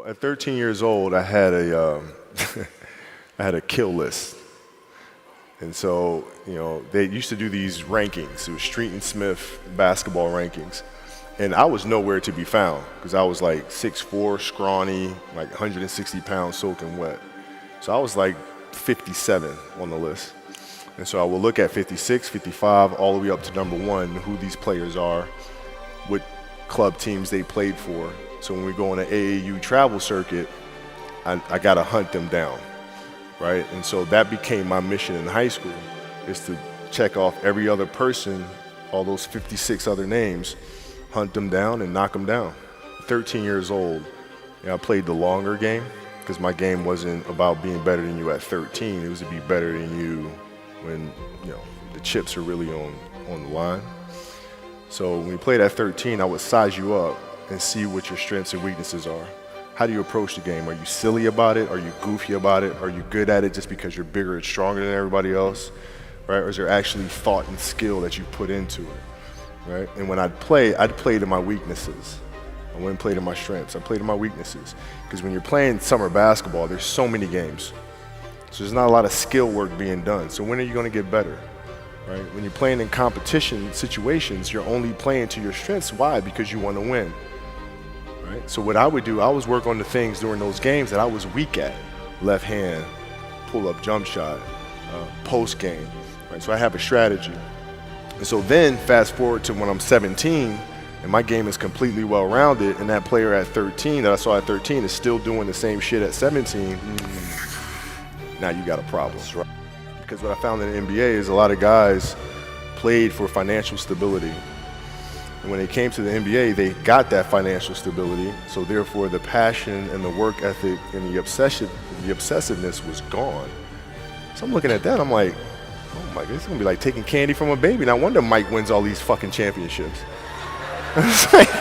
at 13 years old, I had a I had a kill list. And so, they used to do these rankings. It was Street and Smith basketball rankings. And I was nowhere to be found because I was like 6'4", scrawny, like 160 pounds soaking wet. So I was like 57 on the list. And so I would look at 56, 55, all the way up to number 1, who these players are, what club teams they played for. So when we go on an AAU travel circuit, I got to hunt them down, right? And so that became my mission in high school, is to check off every other person, all those 56 other names, hunt them down and knock them down. 13 years old, I played the longer game because my game wasn't about being better than you at 13. It was to be better than you when the chips are really on the line. So when we played at 13, I would size you up and see what your strengths and weaknesses are. How do you approach the game? Are you silly about it? Are you goofy about it? Are you good at it just because you're bigger and stronger than everybody else? Right? Or is there actually thought and skill that you put into it? Right? And when I'd play to my weaknesses. I wouldn't play to my strengths. I played to my weaknesses. Because when you're playing summer basketball, there's so many games. So there's not a lot of skill work being done. So when are you going to get better? Right? When you're playing in competition situations, you're only playing to your strengths. Why? Because you want to win. Right? So what I would do, I was work on the things during those games that I was weak at. Left hand, pull-up jump shot, post game. Right? So I have a strategy. And so then fast forward to when I'm 17 and my game is completely well-rounded, and that player at 13 that I saw at 13 is still doing the same shit at 17, now you got a problem. Right? Because what I found in the NBA is a lot of guys played for financial stability. And when they came to the NBA, they got that financial stability. So therefore, the passion and the work ethic and the obsessiveness was gone. So I'm looking at that, I'm like, oh my God, it's gonna be like taking candy from a baby. No wonder Mike wins all these fucking championships. It's like,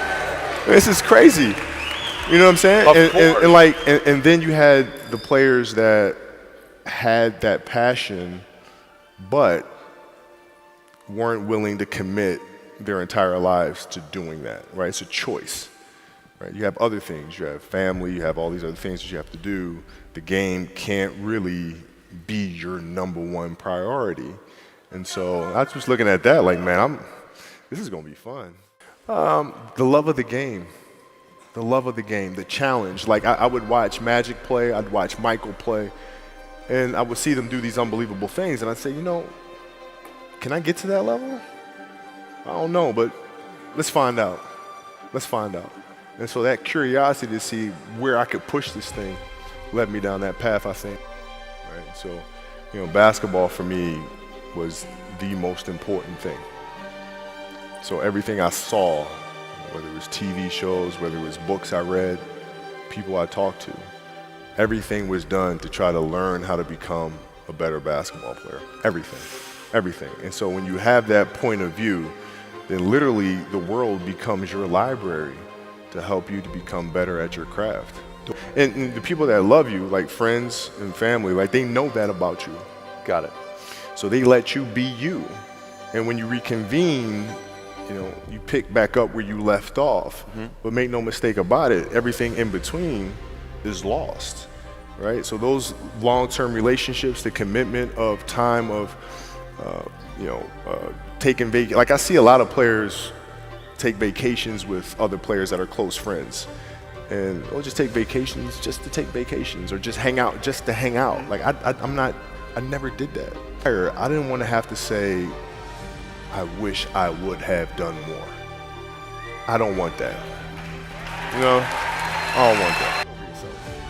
this is crazy. You know what I'm saying? And then you had the players that had that passion, but weren't willing to commit their entire lives to doing that, right? It's a choice, right? You have other things. You have family. You have all these other things that you have to do. The game can't really be your number one priority. And so I was just looking at that like, man, this is going to be fun. The love of the game. The love of the game, the challenge. Like I would watch Magic play. I'd watch Michael play. And I would see them do these unbelievable things. And I'd say, can I get to that level? I don't know, but let's find out. Let's find out. And so that curiosity to see where I could push this thing led me down that path, I think. Right? So, basketball for me was the most important thing. So everything I saw, whether it was TV shows, whether it was books I read, people I talked to, everything was done to try to learn how to become a better basketball player. Everything. And so when you have that point of view, then literally the world becomes your library to help you to become better at your craft. And the people that love you, like friends and family, like they know that about you. Got it. So they let you be you. And when you reconvene, you pick back up where you left off. Mm-hmm. But make no mistake about it, everything in between is lost, right? So those long-term relationships, the commitment of time of, taking vacation. Like I see a lot of players take vacations with other players that are close friends. And they'll just take vacations just to take vacations, or just hang out just to hang out. Like I never did that. I didn't want to have to say, I wish I would have done more. I don't want that. I don't want that.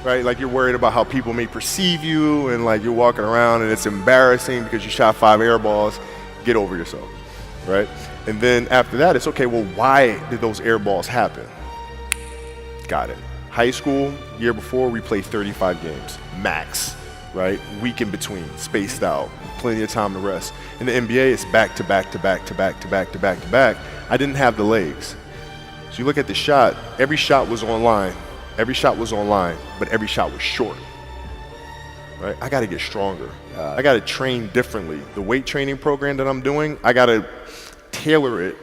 Right? Like you're worried about how people may perceive you, and like you're walking around and it's embarrassing because you shot 5 air balls. Get over yourself, right? And then after that, it's okay, well, why did those air balls happen? Got it. High school, year before, we played 35 games, max, right? Week in between, spaced out, plenty of time to rest. In the NBA, it's back to back to back to back to back to back to back. I didn't have the legs. So you look at the shot, every shot was online. Every shot was online, but every shot was short. Right? I got to get stronger. I got to train differently. The weight training program that I'm doing, I got to tailor it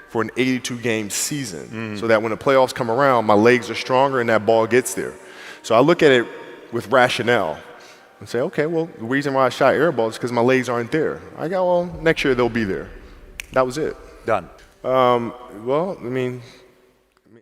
for an 82-game season so that when the playoffs come around, my legs are stronger and that ball gets there. So I look at it with rationale and say, okay, well, the reason why I shot air balls is because my legs aren't there. I go, well, next year they'll be there. That was it. Done. Well, I mean,